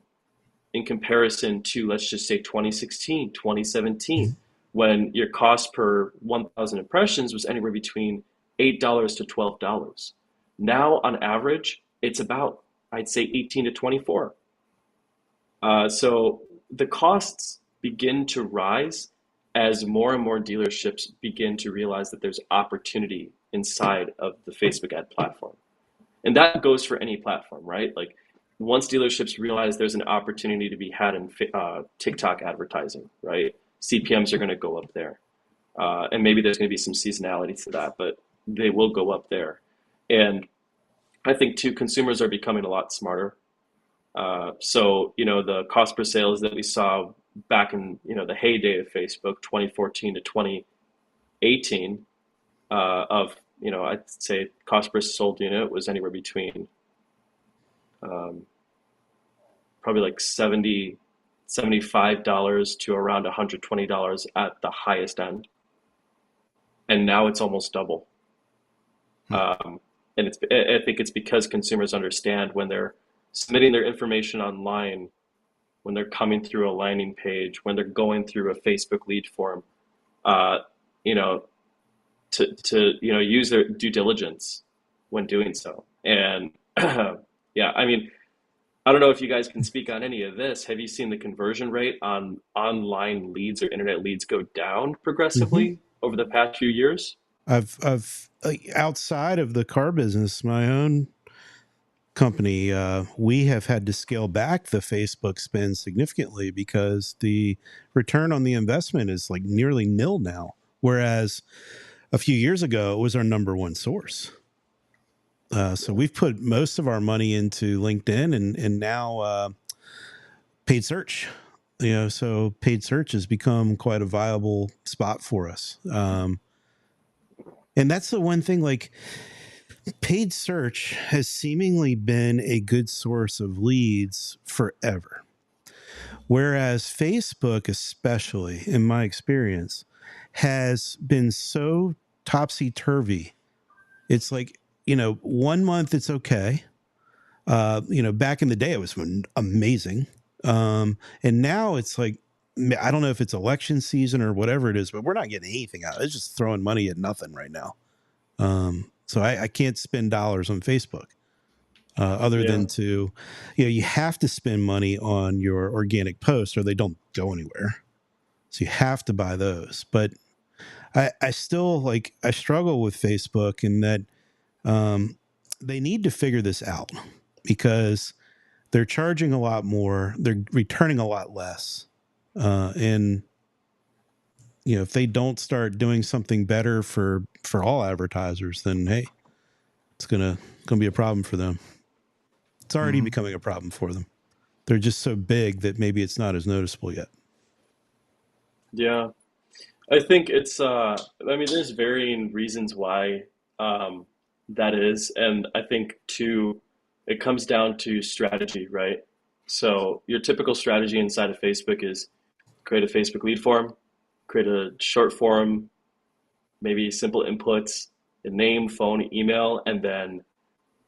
in comparison to, let's just say, 2016, 2017, when your cost per 1,000 impressions was anywhere between $8 to $12. Now, on average, it's about, I'd say, 18 to 24. So the costs begin to rise as more and more dealerships begin to realize that there's opportunity inside of the Facebook ad platform. And that goes for any platform, right? Like once dealerships realize there's an opportunity to be had in TikTok advertising, right? CPMs are going to go up there. And maybe there's going to be some seasonality to that, but they will go up there. And I think too, consumers are becoming a lot smarter. So, the cost per sales that we saw back in, the heyday of Facebook, 2014 to 2018, I'd say cost per sold unit was anywhere between probably like $75 to around $120 at the highest end. And now it's almost double. And I think it's because consumers understand when they're submitting their information online, when they're coming through a landing page, when they're going through a Facebook lead form, to use their due diligence when doing so. And yeah, I mean, I don't know if you guys can speak on any of this. Have you seen the conversion rate on online leads or internet leads go down progressively over the past few years? I've outside of the car business, my own company, we have had to scale back the Facebook spend significantly because the return on the investment is like nearly nil now. Whereas a few years ago, it was our number one source. So we've put most of our money into LinkedIn and now paid search. So paid search has become quite a viable spot for us. And that's the one thing, like paid search has seemingly been a good source of leads forever. Whereas Facebook, especially in my experience, has been so topsy-turvy. It's like, 1 month it's okay. Back in the day it was amazing. And now it's like, I don't know if it's election season or whatever it is, but we're not getting anything out. It's just throwing money at nothing right now. So I can't spend dollars on Facebook other than to, you have to spend money on your organic posts or they don't go anywhere. So you have to buy those. But I still I struggle with Facebook in that they need to figure this out because they're charging a lot more. They're returning a lot less. And if they don't start doing something better for all advertisers, then hey, it's gonna be a problem for them. It's already becoming a problem for them. They're just so big that maybe it's not as noticeable yet. Yeah, I think it's there's varying reasons why that is, and I think too it comes down to strategy, right? So your typical strategy inside of Facebook is create a Facebook lead form, create a short form, maybe simple inputs, a name, phone, email, and then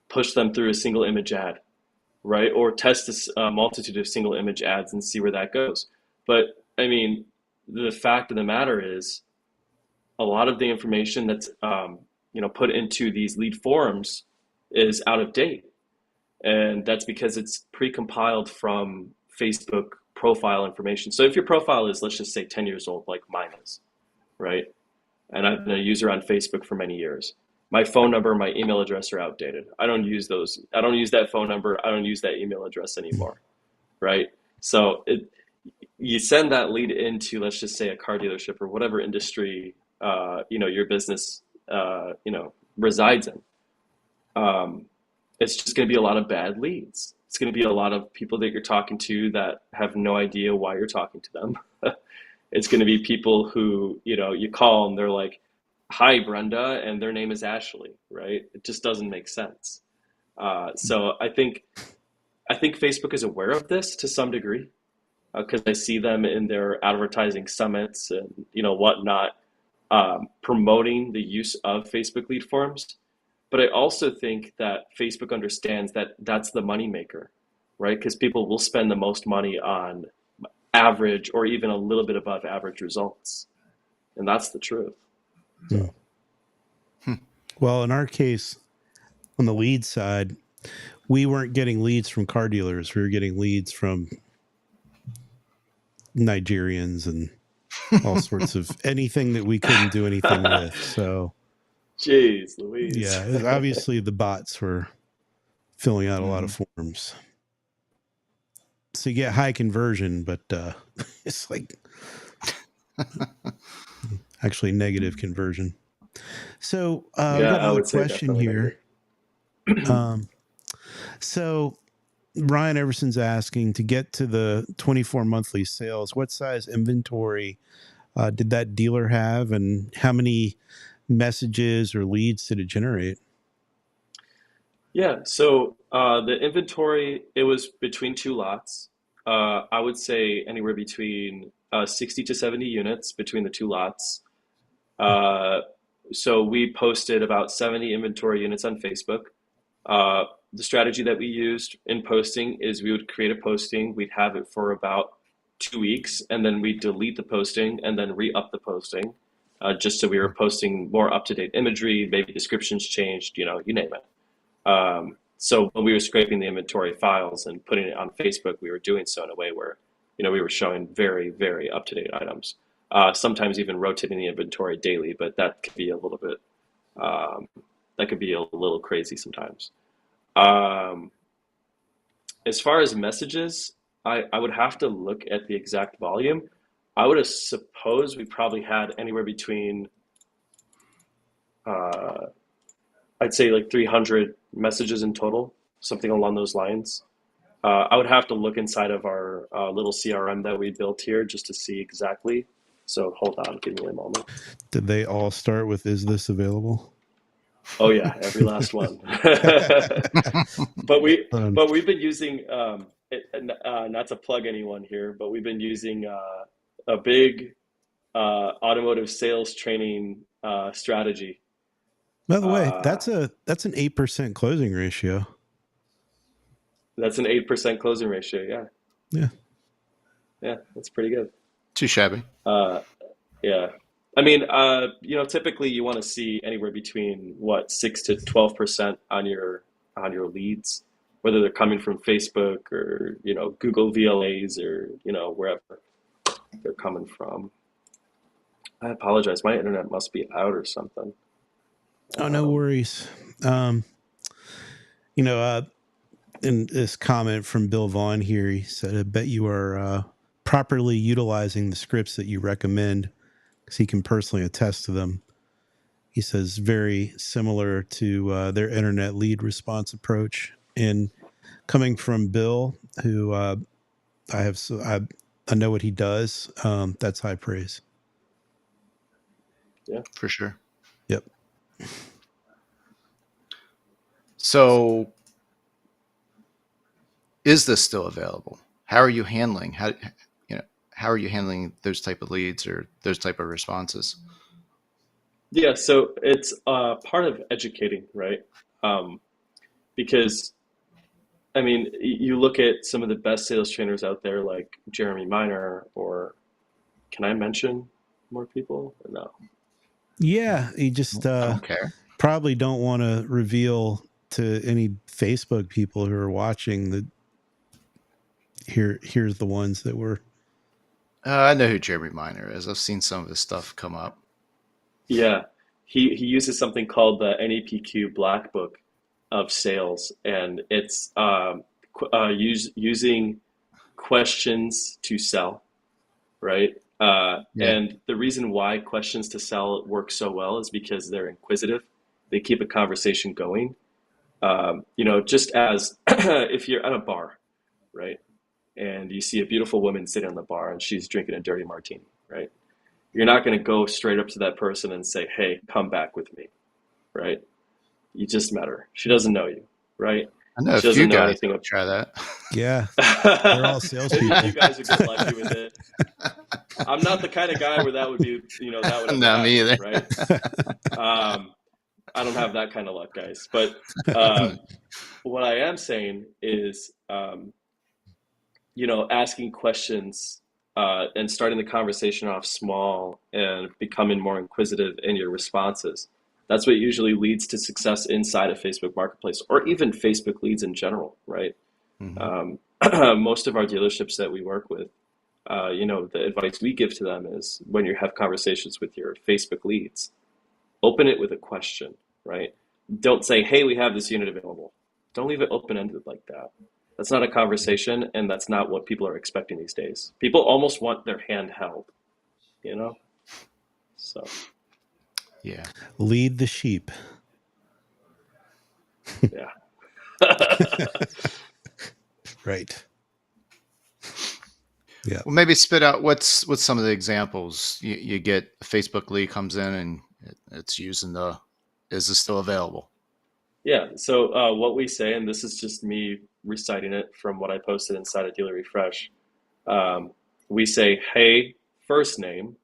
push them through a single image ad, right? Or test a multitude of single image ads and see where that goes. But I mean, the fact of the matter is a lot of the information that's put into these lead forms is out of date. And that's because it's pre-compiled from Facebook profile information. So if your profile is, let's just say 10 years old, like mine is, right? And I've been a user on Facebook for many years. My phone number, my email address are outdated. I don't use those. I don't use that phone number. I don't use that email address anymore, right? So you send that lead into, let's just say, a car dealership or whatever industry your business resides in. Um, it's just going to be a lot of bad leads. It's going to be a lot of people that you're talking to that have no idea why you're talking to them. It's going to be people who, you call and they're like, "Hi, Brenda," and their name is Ashley, right? It just doesn't make sense. So I think Facebook is aware of this to some degree, because I see them in their advertising summits and whatnot, promoting the use of Facebook lead forms. But I also think that Facebook understands that that's the moneymaker, right? Because people will spend the most money on average or even a little bit above average results, and that's the truth. Hmm. So Well, in our case, on the lead side, we weren't getting leads from car dealers. We were getting leads from Nigerians and all sorts of anything that we couldn't do anything with. So, jeez Louise. yeah, obviously the bots were filling out a lot of forms. So you get high conversion, but it's like actually negative conversion. So we Yeah, got I another would say question definitely here. So Ryan Everson's asking, to get to the 24 monthly sales, what size inventory did that dealer have, and how many messages or leads did it generate? Yeah, so the inventory, it was between two lots. I would say anywhere between 60 to 70 units between the two lots. Uh, so we posted about 70 inventory units on Facebook. The strategy that we used in posting is we would create a posting, we'd have it for about 2 weeks, and then we'd delete the posting and then re-up the posting, just so we were posting more up-to-date imagery, maybe descriptions changed, you name it. So when we were scraping the inventory files and putting it on Facebook, we were doing so in a way where, we were showing very, very up-to-date items. Sometimes even rotating the inventory daily, but that could be a little bit, that could be a little crazy sometimes. Um, as far as messages, I would have to look at the exact volume. I would have suppose we probably had anywhere between, uh, I'd say like 300 messages in total, something along those lines. I would have to look inside of our little CRM that we built here just to see exactly. So hold on, give me a moment. Did they all start with, "Is this available"? Oh yeah, every last one. But we Um, but we've been using not to plug anyone here, but we've been using a big automotive sales training strategy. by the way, Uh, that's an 8% closing ratio. that's an 8% closing ratio. Yeah, Yeah. yeah, that's pretty good. Too shabby. Uh, yeah. I mean, typically you want to see anywhere between what 6 to 12% on your leads, whether they're coming from Facebook or Google VLAs or wherever they're coming from. I apologize, my internet must be out or something. Oh, no Um, worries. Um, you know, in this comment from Bill Vaughn here, he said, "I bet you are properly utilizing the scripts that you recommend," because he can personally attest to them. He says very similar to their internet lead response approach. And coming from Bill, who I have, I know what he does. That's high praise. yeah. For sure. Yep. So, is this still available? How are you handling how are you handling those type of leads or those type of responses? Yeah, so it's part of educating, right? Um, because I mean, you look at some of the best sales trainers out there, like Jeremy Miner, or can I mention more people? Or no. Yeah, he just I don't care. probably don't want to reveal to any Facebook people who are watching that here's the ones that were. I know who Jeremy Miner is. I've seen some of his stuff come up. Yeah, he uses something called the NEPQ Black Book of Sales, and it's using questions to sell, right? Yeah. And the reason why questions to sell work so well is because they're inquisitive. They keep a conversation going. Just as if you're at a bar, right? And you see a beautiful woman sitting on the bar and she's drinking a dirty martini, right? You're not going to go straight up to that person and say, "Hey, come back with me," right? You just met her. She doesn't know you, right? I know a She few doesn't know guys anything that would try that. Yeah, they're all Maybe you salespeople. guys would get lucky with it. I'm not the kind of guy where that would be, that would ever No, me happen, either. right? Um, I don't have that kind of luck, guys. But um, what I am saying is, asking questions and starting the conversation off small and becoming more inquisitive in your responses. That's what usually leads to success inside of Facebook Marketplace or even Facebook leads in general, right? Hmm. Um, most of our dealerships that we work with, the advice we give to them is when you have conversations with your Facebook leads, open it with a question, right? Don't say, "Hey, we have this unit available." Don't leave it open-ended like that. That's not a conversation, and that's not what people are expecting these days. People almost want their hand held, you know? So, Yeah. Lead the sheep. yeah. Right. Yeah. Well, maybe spit out what's some of the examples you get. A Facebook lead comes in and it's using the, is this still available? Yeah. So, what we say, and this is just me reciting it from what I posted inside of Dealer Refresh, um, we say, "Hey, first name,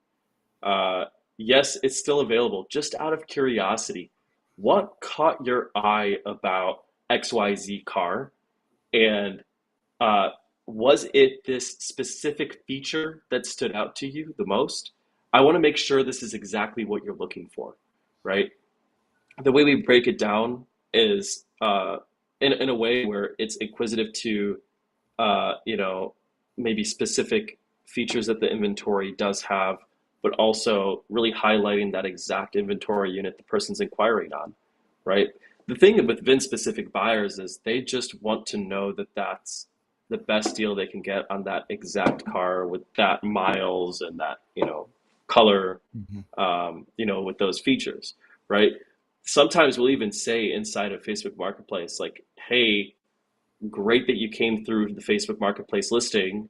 Uh, yes, it's still available. Just out of curiosity, what caught your eye about XYZ car? And uh, was it this specific feature that stood out to you the most? I want to make sure this is exactly what you're looking for, right? The way we break it down is in a way where it's inquisitive to maybe specific features that the inventory does have, but also really highlighting that exact inventory unit the person's inquiring on, right? The thing with VIN specific buyers is they just want to know that that's the best deal they can get on that exact car with that miles and that, color, Hmm. with those features, right? Sometimes we'll even say inside of Facebook Marketplace, like, "Hey, great that you came through the Facebook Marketplace listing.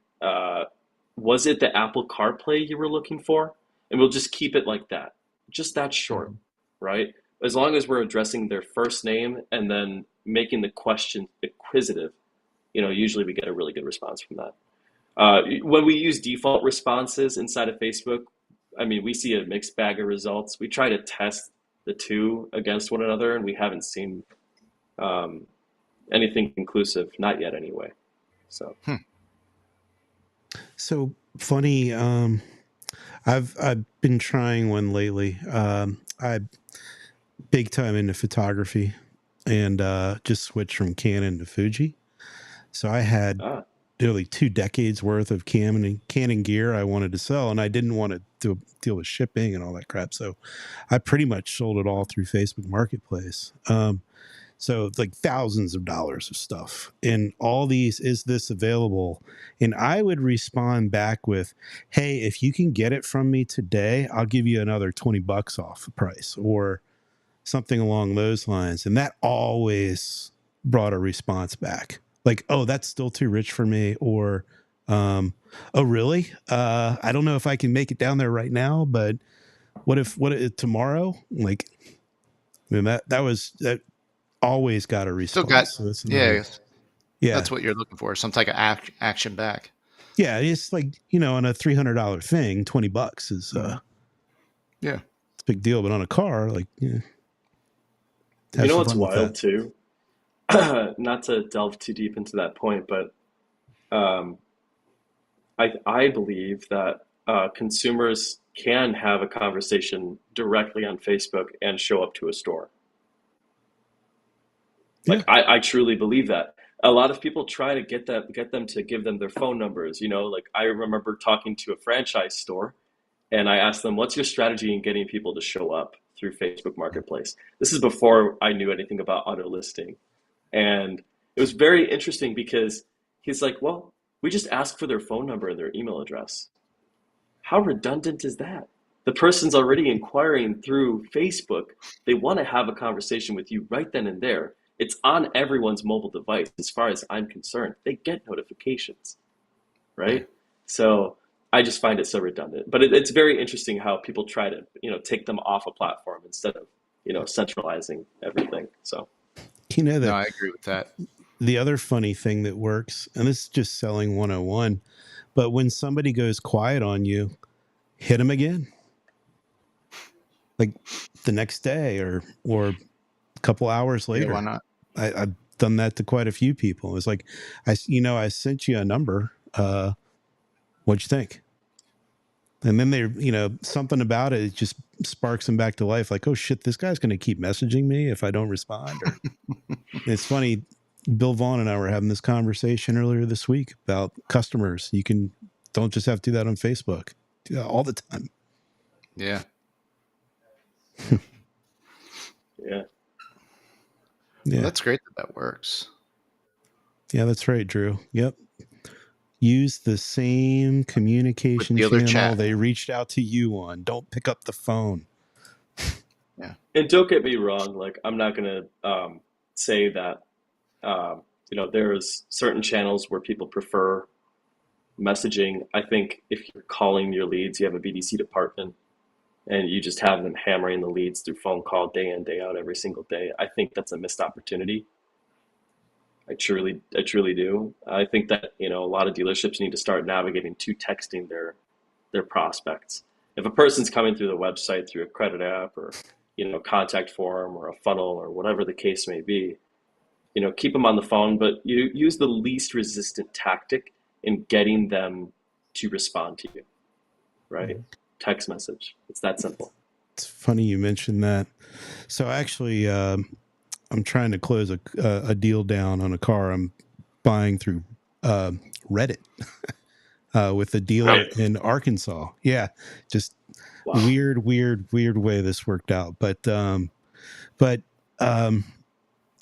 Was it the Apple CarPlay you were looking for?" And we'll just keep it like that, just that short, Hmm. right? As long as we're addressing their first name and then making the question inquisitive, usually we get a really good response from that. When we use default responses inside of Facebook, I mean, we see a mixed bag of results. We try to test the two against one another, and we haven't seen um, anything conclusive, not yet anyway. So, So funny. I've been trying one lately. I big time into photography and just switched from Canon to Fuji. So I had ah, nearly 2 decades worth of Canon gear I wanted to sell, and I didn't want to deal with shipping and all that crap. So I pretty much sold it all through Facebook Marketplace. So it's like thousands of dollars of stuff. And all these, is this available? And I would respond back with, "Hey, if you can get it from me today, I'll give you another $20 off the price," or something along those lines. And that always brought a response back. Like, "Oh, that's still too rich for me," or "Oh, really? I don't know if I can make it down there right now, but what if tomorrow?" Like, I mean, that always got a Still got, response. So that's yeah, another, yeah. that's what you're looking for. Some type of action back. Yeah. It's like, on a $300 thing, $20 is, Hmm. Yeah. it's a big deal. But on a car, like, yeah, you have know some what's fun with that. wild too? Not to delve too deep into that point, but um, I believe that consumers can have a conversation directly on Facebook and show up to a store. Yeah. Like I truly believe that. A lot of people try to get them to give them their phone numbers. Like I remember talking to a franchise store and I asked them, "What's your strategy in getting people to show up through Facebook Marketplace?" This is before I knew anything about auto listing. And it was very interesting because he's like, "Well, we just ask for their phone number and their email address." How redundant is that? The person's already inquiring through Facebook. They want to have a conversation with you right then and there. It's on everyone's mobile device, as far as I'm concerned. They get notifications, Yeah. right? So I just find it so redundant. But it's very interesting how people try to, take them off a platform instead of, centralizing everything. So No, The I agree with that. the other funny thing that works, and this is just selling 101, but when somebody goes quiet on you, hit them again. Like the next day or a couple hours Yeah, later. why not? I've done that to quite a few people. It's like, I sent you a number. What'd you think? And then they're, something about it just sparks them back to life. Like, oh shit, this guy's going to keep messaging me if I don't respond. Or it's funny. Bill Vaughn and I were having this conversation earlier this week about customers. Don't just have to do that on Facebook. Do that all the time. Yeah. yeah. Yeah. Well, that's great that works. Yeah, that's right, Drew. Yep. Use the same communication With the other channel chat. they reached out to you on. Don't pick up the phone. Yeah. And don't get me wrong, like I'm not gonna say that there's certain channels where people prefer messaging. I think if you're calling your leads, you have a BDC department and you just have them hammering the leads through phone call day in, day out, every single day. I think that's a missed opportunity. I truly do. I think that, a lot of dealerships need to start navigating to texting their prospects. If a person's coming through the website through a credit app or, contact form or a funnel or whatever the case may be, keep them on the phone, but you use the least resistant tactic in getting them to respond to you, right? Mm-hmm. Text message. It's that simple. It's funny you mentioned that. So actually, I'm trying to close a deal down on a car I'm buying through Reddit with a dealer Right. in Arkansas. Yeah, just Wow. weird way this worked out. But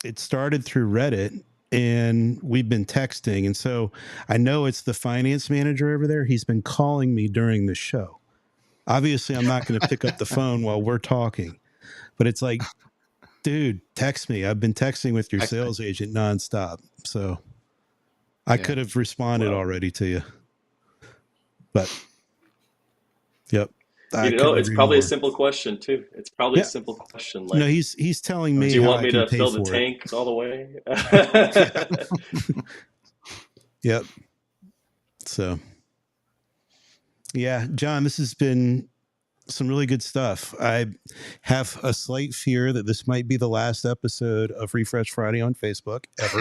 it started through Reddit and we've been texting. And so I know it's the finance manager over there. He's been calling me during the show. Obviously, I'm not going to pick up the phone while we're talking, but it's like, dude, text me. I've been texting with your sales agent nonstop. So I could have responded already to you, but yep. I couldn't It's agree probably a more. simple question too. It's probably a Yeah. simple question No, like, he's telling me do you how want I me can to pay fill the for it. tank all the way? Yeah. Yep. So, yeah, John, this has been some really good stuff. I have a slight fear that this might be the last episode of Refresh Friday on Facebook ever.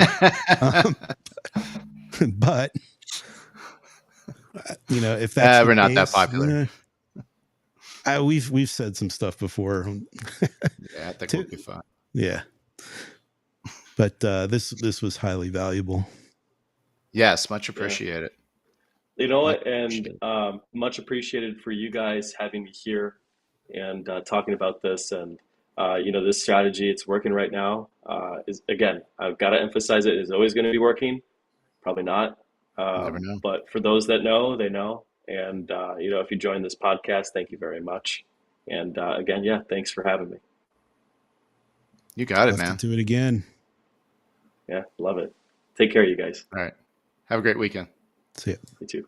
But if that's the we're not that case, popular. we've said some stuff before. Yeah, I think we'll be fine. Yeah, but this was highly valuable. Yes, much appreciated. You know Much what? And appreciated. much appreciated for you guys having me here and talking about this. And this strategy, it's working right now. Is again, I've got to emphasize it, is always going to be working. Probably not. Never know. But for those that know, they know. And if you join this podcast, thank you very much. And again, yeah, thanks for having me. You got it, Love man. to do it again. Yeah, love it. Take care, you guys. All right. Have a great weekend. See ya. You too.